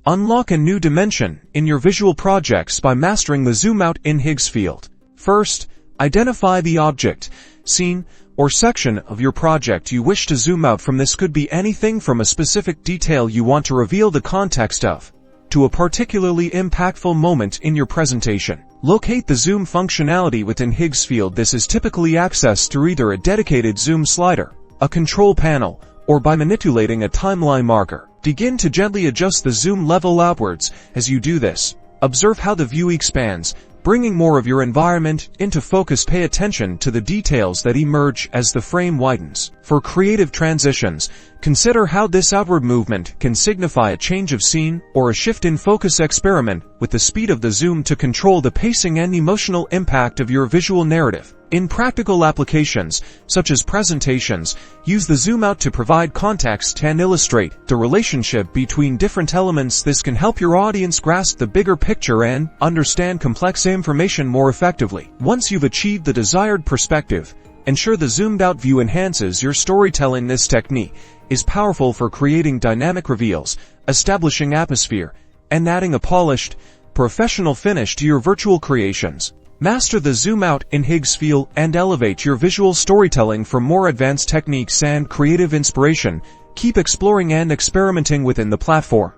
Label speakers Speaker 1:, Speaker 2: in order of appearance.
Speaker 1: Unlock a new dimension in your visual projects by mastering the zoom out in Higgsfield. First, identify the object, scene, or section of your project you wish to zoom out from. This could be anything from a specific detail you want to reveal the context of, to a particularly impactful moment in your presentation. Locate the zoom functionality within Higgsfield. This is typically accessed through either a dedicated zoom slider, a control panel, or by manipulating a timeline marker. Begin to gently adjust the zoom level outwards. As you do this, observe how the view expands, bringing more of your environment into focus. Pay attention to the details that emerge as the frame widens. For creative transitions, consider how this outward movement can signify a change of scene or a shift in focus. Experiment with the speed of the zoom to control the pacing and emotional impact of your visual narrative. In practical applications, such as presentations, use the zoom out to provide context and illustrate the relationship between different elements. This can help your audience grasp the bigger picture and understand complex information more effectively. Once you've achieved the desired perspective, ensure the zoomed-out view enhances your storytelling. This technique is powerful for creating dynamic reveals, establishing atmosphere, and adding a polished, professional finish to your virtual creations. Master the zoom out in Higgsfield and elevate your visual storytelling. For more advanced techniques and creative inspiration, keep exploring and experimenting within the platform.